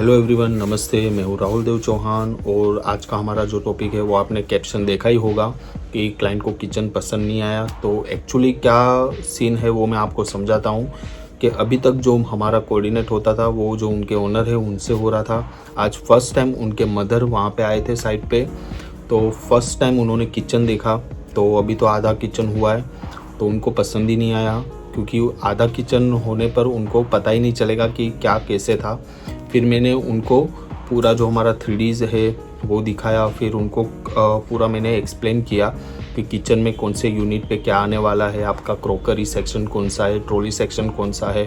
Hello everyone, नमस्ते। मैं हूँ राहुल देव चौहान और आज का हमारा जो टॉपिक है वो आपने कैप्शन देखा ही होगा कि क्लाइंट को किचन पसंद नहीं आया। तो एक्चुअली क्या सीन है वो मैं आपको समझाता हूँ कि अभी तक जो हमारा कोऑर्डिनेट होता था वो जो उनके ओनर है उनसे हो रहा था। आज फर्स्ट टाइम उनके मदर वहाँ पे आए थे साइट पे, तो फर्स्ट टाइम उन्होंने किचन देखा। तो अभी तो आधा किचन हुआ है, तो उनको पसंद ही नहीं आया क्योंकि आधा किचन होने पर उनको पता ही नहीं चलेगा कि क्या कैसे था। फिर मैंने उनको पूरा जो हमारा 3Ds है वो दिखाया, फिर उनको पूरा मैंने एक्सप्लेन किया कि किचन में कौन से यूनिट पे क्या आने वाला है, आपका क्रॉकरी सेक्शन कौन सा है, ट्रॉली सेक्शन कौन सा है।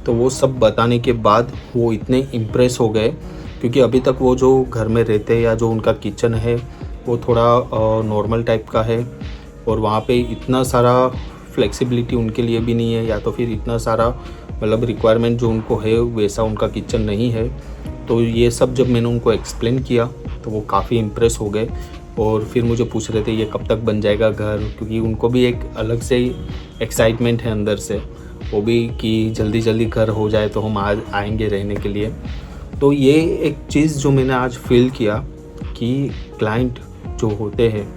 तो वो सब बताने के बाद वो इतने इम्प्रेस हो गए क्योंकि अभी तक वो जो घर में रहते या जो उनका किचन है वो थोड़ा नॉर्मल टाइप का है और वहाँ पे इतना सारा फ्लेक्सिबिलिटी उनके लिए भी नहीं है, या तो फिर इतना सारा मतलब रिक्वायरमेंट जो उनको है वैसा उनका किचन नहीं है। तो ये सब जब मैंने उनको एक्सप्लेन किया तो वो काफ़ी इम्प्रेस हो गए और फिर मुझे पूछ रहे थे ये कब तक बन जाएगा घर, क्योंकि उनको भी एक अलग से ही एक्साइटमेंट है अंदर से, वो भी कि जल्दी जल्दी घर हो जाए तो हम आज आएंगे रहने के लिए। तो ये एक चीज़ जो मैंने आज फील किया कि क्लाइंट जो होते हैं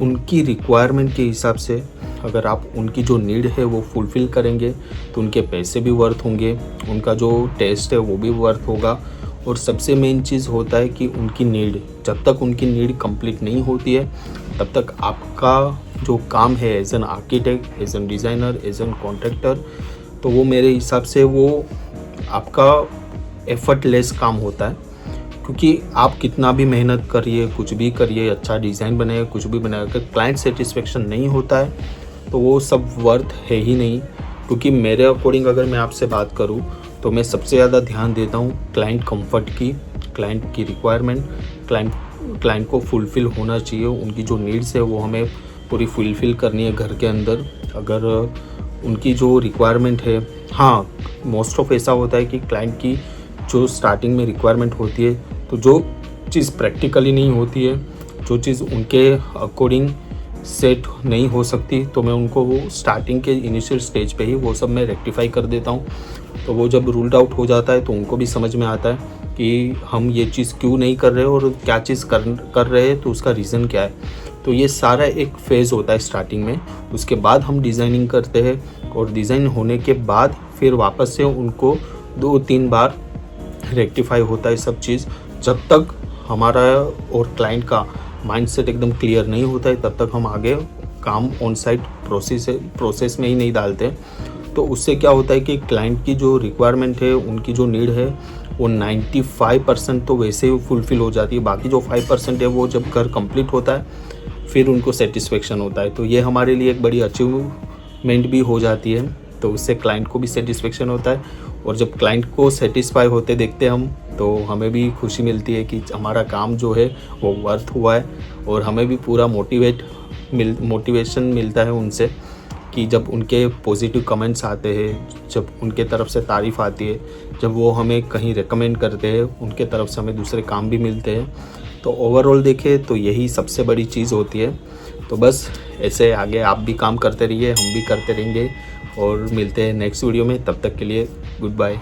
उनकी रिक्वायरमेंट के हिसाब से अगर आप उनकी जो नीड है वो फुलफ़िल करेंगे तो उनके पैसे भी वर्थ होंगे, उनका जो टेस्ट है वो भी वर्थ होगा। और सबसे मेन चीज़ होता है कि उनकी नीड, जब तक उनकी नीड कंप्लीट नहीं होती है तब तक आपका जो काम है as an architect, as an designer, as an contractor, तो वो मेरे हिसाब से वो आपका एफर्टलेस काम होता है। क्योंकि आप कितना भी मेहनत करिए, कुछ भी करिए, अच्छा डिज़ाइन बनाए, कुछ भी बनाए, अगर क्लाइंट सेटिस्फेक्शन नहीं होता है तो वो सब वर्थ है ही नहीं। क्योंकि मेरे अकॉर्डिंग अगर मैं आपसे बात करूं तो मैं सबसे ज़्यादा ध्यान देता हूं क्लाइंट कंफर्ट की, क्लाइंट की रिक्वायरमेंट, क्लाइंट को फुलफ़िल होना चाहिए, उनकी जो नीड्स है वो हमें पूरी फुलफ़िल करनी है घर के अंदर। अगर उनकी जो रिक्वायरमेंट है, हाँ मोस्ट ऑफ ऐसा होता है कि क्लाइंट की जो स्टार्टिंग में रिक्वायरमेंट होती है तो जो चीज़ प्रैक्टिकली नहीं होती है, जो चीज़ उनके अकॉर्डिंग सेट नहीं हो सकती, तो मैं उनको वो स्टार्टिंग के इनिशियल स्टेज पे ही वो सब मैं रेक्टिफाई कर देता हूँ। तो वो जब रूल्ड आउट हो जाता है तो उनको भी समझ में आता है कि हम ये चीज़ क्यों नहीं कर रहे और क्या चीज़ कर रहे हैं, तो उसका रीज़न क्या है। तो ये सारा एक फ़ेज़ होता है स्टार्टिंग में। उसके बाद हम डिज़ाइनिंग करते हैं और डिज़ाइन होने के बाद फिर वापस से उनको 2-3 बार रेक्टिफाई होता है सब चीज़। जब तक हमारा और क्लाइंट का माइंडसेट एकदम क्लियर नहीं होता है तब तक हम आगे काम ऑन साइट प्रोसेस में ही नहीं डालते। तो उससे क्या होता है कि क्लाइंट की जो रिक्वायरमेंट है, उनकी जो नीड है वो 95% तो वैसे ही फुलफ़िल हो जाती है। बाकी जो 5% है वो जब घर कंप्लीट होता है फिर उनको सेटिस्फेक्शन होता है। तो ये हमारे लिए एक बड़ी अचीवमेंट भी हो जाती है। तो उससे क्लाइंट को भी सेटिस्फेक्शन होता है और जब क्लाइंट को सेटिस्फाई होते देखते हम तो हमें भी खुशी मिलती है कि हमारा काम जो है वो वर्थ हुआ है। और हमें भी पूरा मोटिवेशन मिलता है उनसे कि जब उनके पॉजिटिव कमेंट्स आते हैं, जब उनके तरफ से तारीफ़ आती है, जब वो हमें कहीं रेकमेंड करते हैं, उनके तरफ से हमें दूसरे काम भी मिलते हैं। तो ओवरऑल देखें तो यही सबसे बड़ी चीज़ होती है। तो बस ऐसे आगे आप भी काम करते रहिए, हम भी करते रहेंगे और मिलते हैं नेक्स्ट वीडियो में। तब तक के लिए गुड बाय।